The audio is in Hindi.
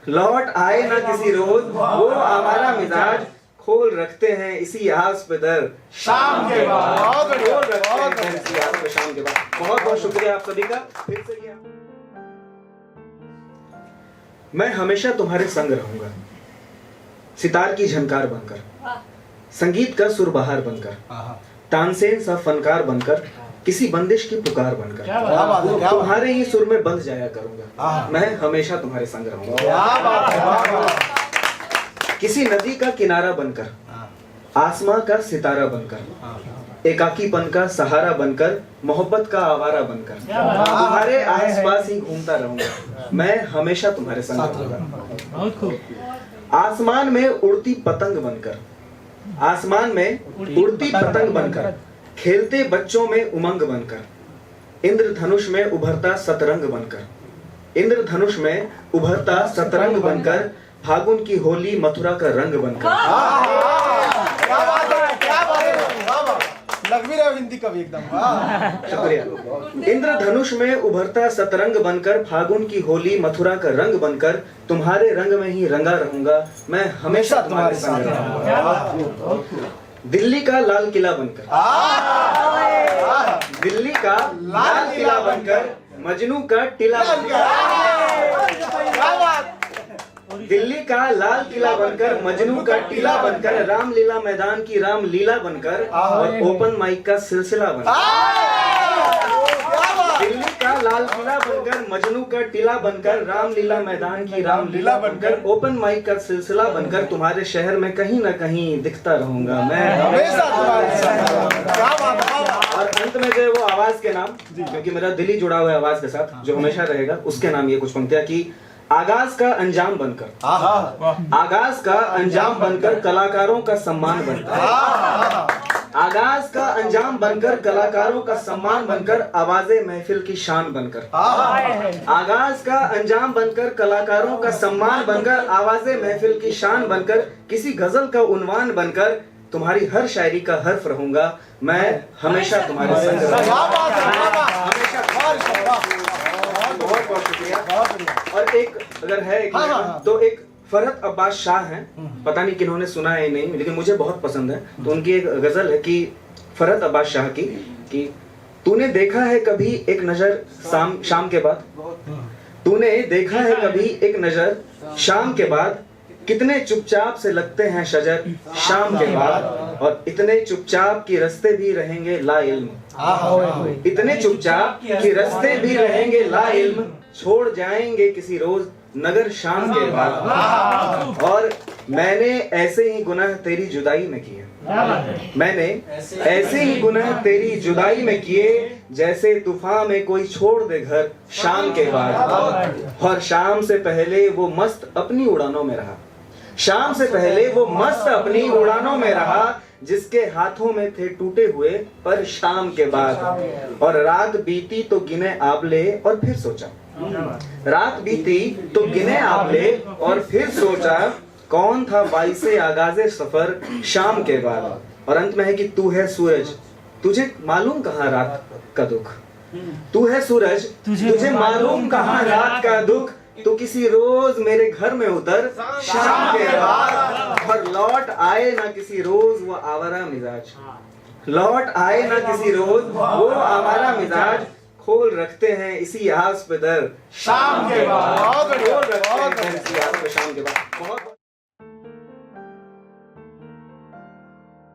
लौट आए ना किसी रोज वो आवारा मिजाज, खोल रखते हैं इसी आस पे दर शाम के बाद। खोल रखते हैं इसी आस पे शाम के बाद। बहुत बहुत शुक्रिया आप सभी का। फिर से किया। मैं हमेशा तुम्हारे संग रहूंगा, सितार की झनकार बनकर, संगीत का सुरबहार बनकर, तानसेन सा फनकार बनकर, किसी बंदिश की पुकार बनकर तुम्हारे ही सुर में बंध जाया करूंगा। मैं हमेशा तुम्हारे संग रहूंगा। किसी नदी का किनारा बनकर, आसमां का सितारा बनकर, एकाकीपन का सहारा बनकर, मोहब्बत का आवारा बनकर तुम्हारे आसपास ही घूमता रहूंगा। मैं हमेशा तुम्हारे संग रहूंगा। आसमान में उड़ती पतंग बनकर, आसमान में उड़ती पतंग बनकर, खेलते बच्चों में उमंग बनकर, इंद्रधनुष में उभरता सतरंग बनकर, इंद्रधनुष में उभरता सतरंग बनकर, फागुन की होली मथुरा का रंग बनकर। लग भी रहा है हिंदी कवि एकदम। शुक्रिया। इंद्रधनुष में उभरता सतरंग बनकर, फागुन की होली मथुरा का रंग बनकर, तुम्हारे रंग में ही रंगा रहूंगा। मैं हमेशा तुम्हारे संग रहूंगा। दिल्ली का लाल किला बनकर, दिल्ली का लाल किला बनकर, मजनू का टीला बनकर, दिल्ली का लाल किला बनकर, मजनू का टीला बनकर, रामलीला मैदान की रामलीला बनकर और ओपन माइक का सिलसिला बनकर। दिल्ली का लाल किला बनकर, मजनू का टीला बनकर, रामलीला मैदान की रामलीला बनकर, ओपन माइक का सिलसिला बनकर, तुम्हारे शहर में कहीं ना कहीं दिखता रहूंगा। मैं हमेशा तुम्हारे साथ। और अंत में जो वो आवाज के नाम, क्योंकि मेरा दिल ही जुड़ा हुआ है आवाज के साथ, जो हमेशा रहेगा, उसके नाम ये कुछ पंक्तियां कि आगाज का अंजाम बनकर, आगाज का अंजाम बनकर, कलाकारों का सम्मान बनकर, आगाज का अंजाम बनकर, कलाकारों का सम्मान बनकर, आवाज़े महफिल की शान बनकर, आगाज का अंजाम बनकर, कलाकारों का सम्मान बनकर, आवाज़े महफिल की शान बनकर, किसी गजल का उन्वान बनकर, तुम्हारी हर शायरी का हर्फ रहूंगा। मैं हमेशा तुम्हारे संग रहूंगा। बहुत बहुत शुक्रिया। और एक अगर है एक तो एक फरहत अब्बास शाह हैं, पता नहीं किन्होंने सुना है नहीं, लेकिन मुझे बहुत पसंद है। तो उनकी एक गजल है कि फरहत अब्बास शाह की कि तूने देखा है कभी एक नजर शाम के बाद, तूने देखा है कभी एक नजर शाम के बाद, कितने चुपचाप से लगते हैं शजर शाम के बाद, और इतने चुपचाप की रस्ते भी रहेंगे ला इल्म, इतने चुपचाप की रस्ते भी रहेंगे ला इल्म, छोड़ जाएंगे किसी रोज नगर शाम के बाद। और मैंने ऐसे ही गुनाह तेरी जुदाई में किए, मैंने ऐसे ही गुनाह तेरी जुदाई में किए, जैसे तूफान में कोई छोड़ दे घर शाम के बाद। और शाम से पहले वो मस्त अपनी उड़ानों में रहा, शाम से पहले वो मस्त अपनी उड़ानों में रहा, जिसके हाथों में थे टूटे हुए पर शाम के बाद। और रात बीती तो गिने आबले और फिर सोचा, रात बीती तो गिने आबले और फिर सोचा, कौन था बाइसे आगाज़े सफर शाम के बाद। और अंत में है कि तू है सूरज, तुझे मालूम कहाँ रात का दुख, तू है सूरज, तुझे मालूम कहाँ रात का दुख, तो किसी रोज मेरे घर में उतर शाम के बाद। और लौट आए ना किसी रोज वो आवारा मिजाज, लौट आए ना किसी रोज वो आवारा मिजाज, खोल रखते हैं इसी आस पे दर शाम के बाद। खोल रखते हैं इसी आस पे शाम के बाद। बहुत